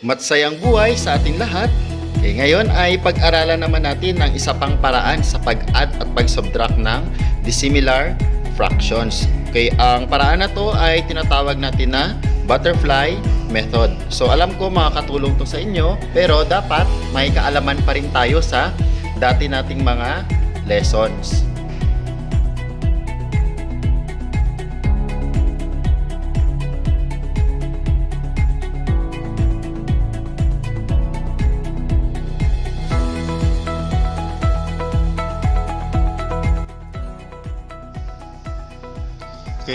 Matsayang buhay sa ating lahat. Ngayon ay pag-aralan naman natin ng isa pang paraan sa pag-add at pag-subtract ng dissimilar fractions. Ang paraan na to ay tinatawag natin na butterfly method. So alam ko makakatulong to sa inyo, pero dapat may kaalaman pa rin tayo sa dati nating mga lessons.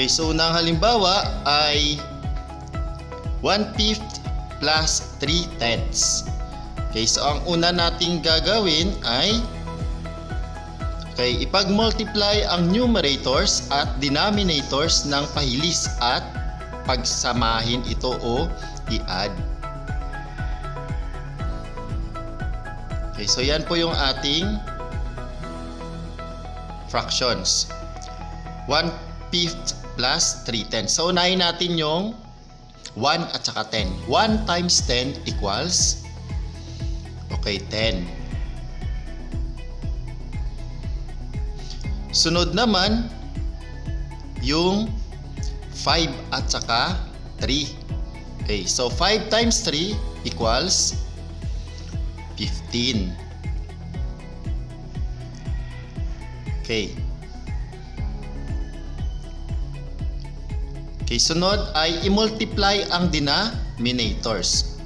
So unang halimbawa ay 1/5 plus 3/10. So ang una nating gagawin ay ipag-multiply ang numerators at denominators ng pahilis at pagsamahin ito o i-add. So yan po yung ating fractions. 1/5 plus 3/10. So unahin natin yung 1 at saka 10. 1 times 10 equals 10. Sunod naman yung 5 at saka 3. So 5 times 3 equals 15. Sunod ay i-multiply ang denominators.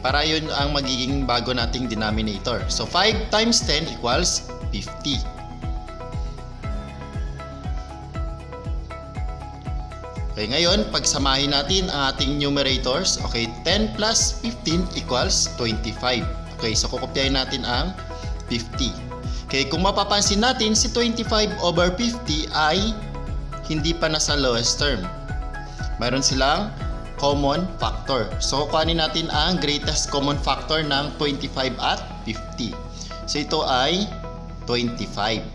Para yun ang magiging bago nating denominator. So 5 times 10 equals 50. Ngayon, pagsamahin natin ang ating numerators. 10 plus 15 equals 25. So kukopyahin natin ang 50. Kung mapapansin natin, si 25 over 50 ay hindi pa nasa lowest term. Mayroon silang common factor. So kukuhanin natin ang greatest common factor ng 25 at 50. So ito ay 25.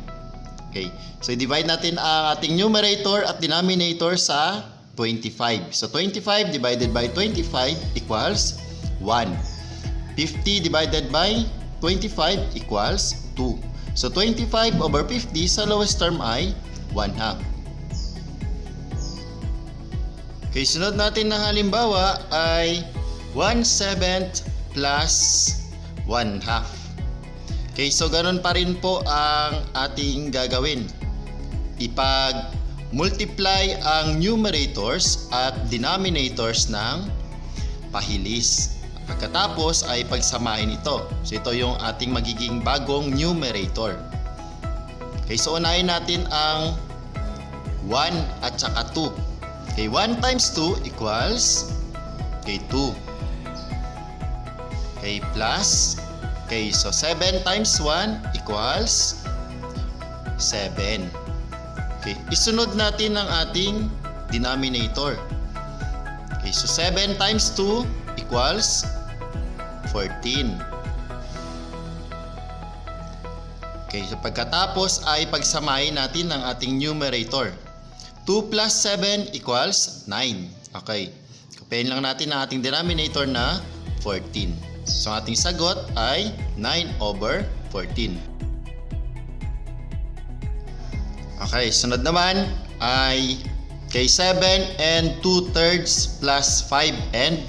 So i-divide natin ang ating numerator at denominator sa 25. So 25 divided by 25 equals 1. 50 divided by 25 equals 2. So 25 over 50 sa lowest term ay 1/2. Sunod natin na halimbawa ay 1/7 plus 1/2. So ganun pa rin po ang ating gagawin. Ipag-multiply ang numerators at denominators ng pahilis. Pagkatapos ay pagsamahin ito. So ito yung ating magiging bagong numerator. So unahin natin ang 1 at saka 2. 1 times 2 equals 2. Plus. So 7 times 1 equals 7. Isunod natin ang ating denominator. So 7 times 2 equals 14. So pagkatapos ay pagsamahin natin ang ating numerator. 2 plus 7 equals 9. Kopyahin lang natin ang ating denominator na 14. So ang ating sagot ay 9 over 14. Sunod naman ay 7 and 2/3 plus 5 and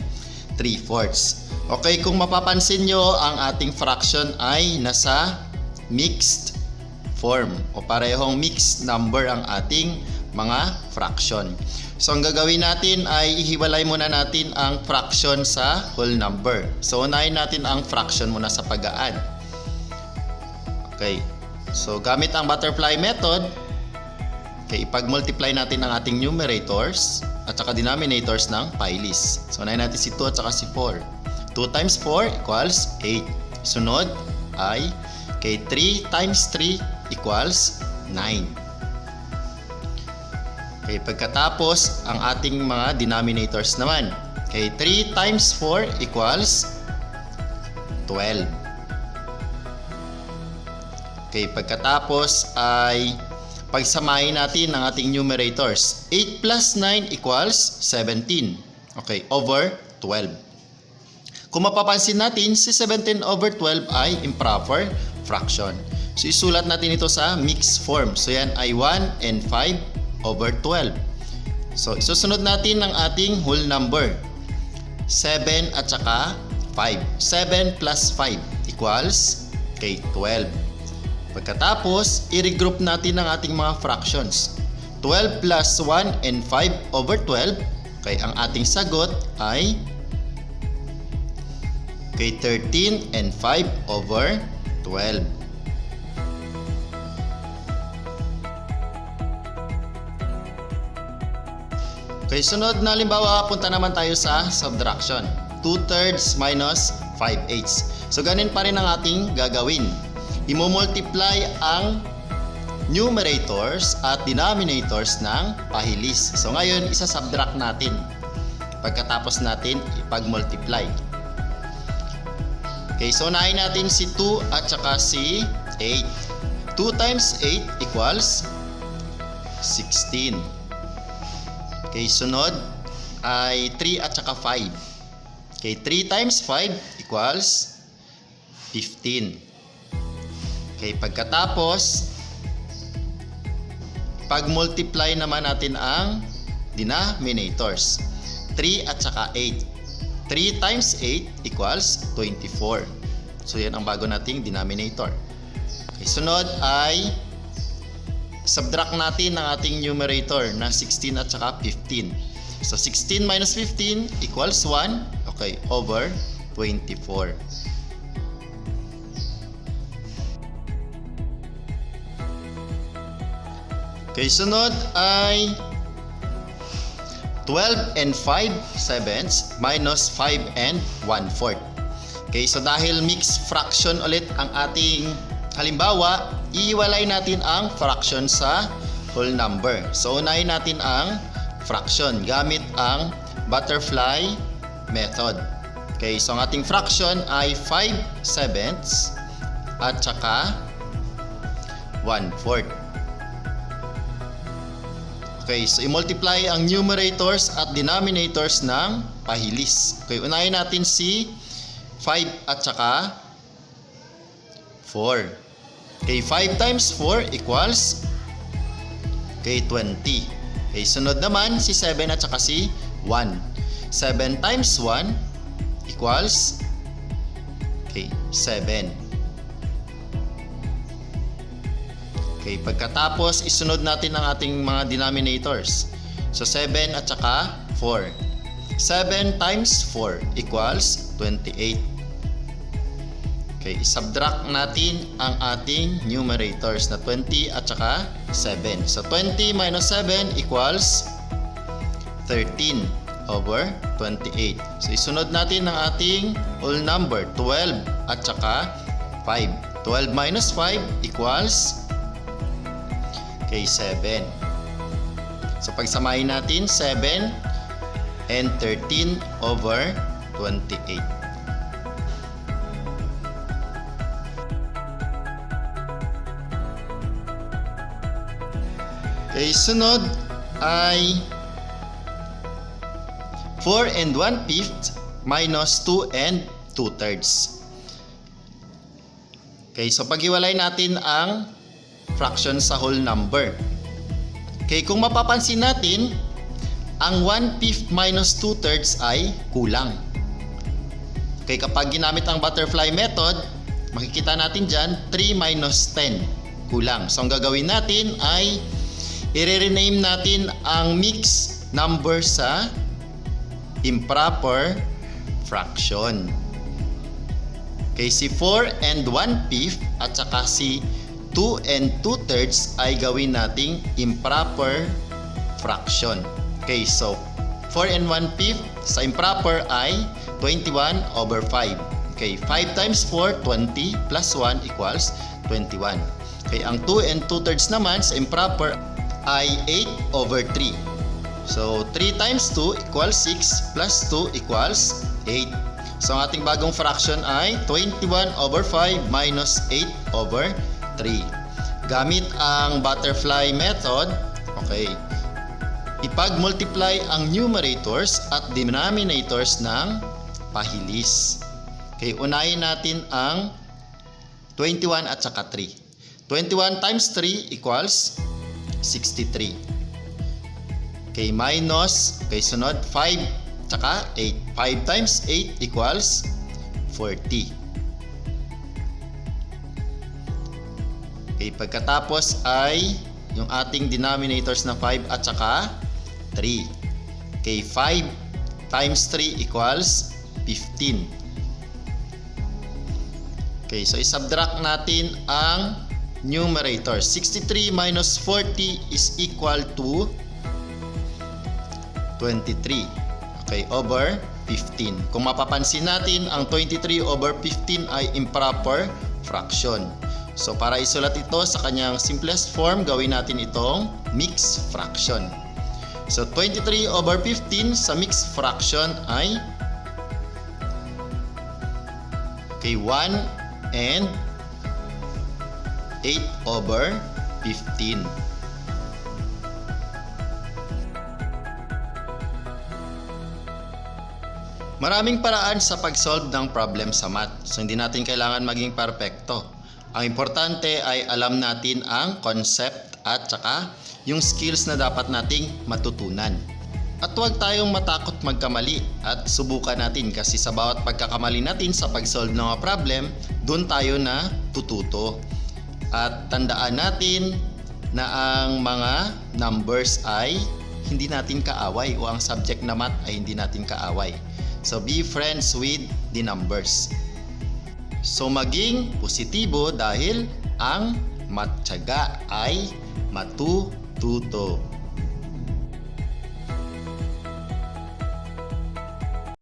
3/4. Kung mapapansin nyo, ang ating fraction ay nasa mixed form o parehong mixed number ang ating mga fraction. So ang gagawin natin ay ihiwalay muna natin ang fraction sa whole number. So unahin natin ang fraction muna sa pag-add. So gamit ang butterfly method, ipag-multiply natin ang ating numerators at saka denominators ng pahilis. So unahin natin si 2 at saka si 4. 2 times 4 equals 8. Sunod ay 3 times 3 equals 9. Pagkatapos ang ating mga denominators naman. 3 times 4 equals 12. Pagkatapos ay pagsamahin natin ang ating numerators. 8 plus 9 equals 17. Okay, over 12. Kung mapapansin natin, si 17 over 12 ay improper fraction. So, isulat natin ito sa mixed form. So, yan ay 1 and 5 over 12. So, isusunod natin ang ating whole number. 7 at saka 5. 7 plus 5 equals 12. Pagkatapos, i-regroup natin ang ating mga fractions. 12 plus 1 and 5 over 12. Okay, ang ating sagot ay 13 and 5 over 12. Okay, sunod na halimbawa, punta naman tayo sa subtraction. 2/3 minus 5/8. So, ganun pa rin ang ating gagawin. I-multiply ang numerators at denominators ng pahilis. So, ngayon, isa-subtract natin pagkatapos natin ipag-multiply. Okay, so unahin natin si 2 at saka si 8. 2 times 8 equals 16. Okay, sunod ay 3 at saka 5. Okay, 3 times 5 equals 15. Okay, pagkatapos, pag-multiply naman natin ang denominators. 3 at saka 8. 3 times 8 equals 24. So, yan ang bago nating denominator. Okay, sunod ay subtract natin ang ating numerator na 16 at saka 15. So, 16 minus 15 equals 1. Okay, over 24. Okay, sunod ay 12 and 5/7 minus 5 and 1/4. Okay, so dahil mixed fraction ulit ang ating halimbawa, iiwalay natin ang fraction sa whole number. So, unahin natin ang fraction gamit ang butterfly method. Okay, so ang ating fraction ay 5/7 at saka 1/4. Okay, so i-multiply ang numerators at denominators ng pahilis. Okay, unahin natin si 5 at saka 4. Okay, 5 times 4 equals 20. Okay, sunod naman si 7 at saka si 1. 7 times 1 equals 7. Okay, pagkatapos isunod natin ang ating mga denominators. So 7 at saka 4. 7 times 4 equals 28. Okay, subtract natin ang ating numerators na 20 at saka 7. So 20 minus 7 equals 13 over 28. So isunod natin ang ating whole number, 12 at saka 5. 12 minus 5 equals 7. So pagsamahin natin 7 and 13 over 28. Okay, sunod ay 4 and 1/5 minus 2 and 2/3. Okay, so paghiwalay natin ang fraction sa whole number. Okay, kung mapapansin natin, ang 1/5 minus 2/3 ay kulang. Okay, kapag ginamit ang butterfly method, makikita natin dyan, 3 minus 10, kulang. So, ang gagawin natin ay i-rename natin ang mixed number sa improper fraction. Okay, si 4 and 1/5 at saka si 2 and 2/3 ay gawin nating improper fraction. Okay, so 4 and 1/5 sa improper ay 21 over 5. Okay, 5 times 4, 20 plus 1 equals 21. Okay, ang 2 and 2/3 naman sa improper ay 8 over 3. So 3 times 2 equals 6 plus 2 equals 8. So ang ating bagong fraction ay 21 over 5 minus 8 over 3. Gamit ang butterfly method, okay, ipag-multiply ang numerators at denominators ng pahilis. Okay, unahin natin ang 21 at saka 3. 21 times 3 equals 63. Okay, minus, okay, sunod 5 tsaka 8. 5 times 8 equals 40. Okay, pagkatapos ay yung ating denominators na 5 at saka 3. Okay, 5 times 3 equals 15. Okay, so isubtract natin ang numerator. 63 minus 40 is equal to 23. Okay, over 15. Kung mapapansin natin, ang 23 over 15 ay improper fraction. So para isulat ito sa kanyang simplest form, gawin natin itong mixed fraction. So 23 over 15 sa mixed fraction ay 1 and 8 over 15. Maraming paraan sa pag-solve ng problem sa math. So hindi natin kailangan maging perfecto. Ang importante ay alam natin ang concept at saka yung skills na dapat nating matutunan. At huwag tayong matakot magkamali at subukan natin kasi sa bawat pagkakamali natin sa pag-solve ng mga problem, doon tayo na tututo. At tandaan natin na ang mga numbers ay hindi natin kaaway o ang subject na math ay hindi natin kaaway. So be friends with the numbers. So maging positibo dahil ang matyaga ay matututo.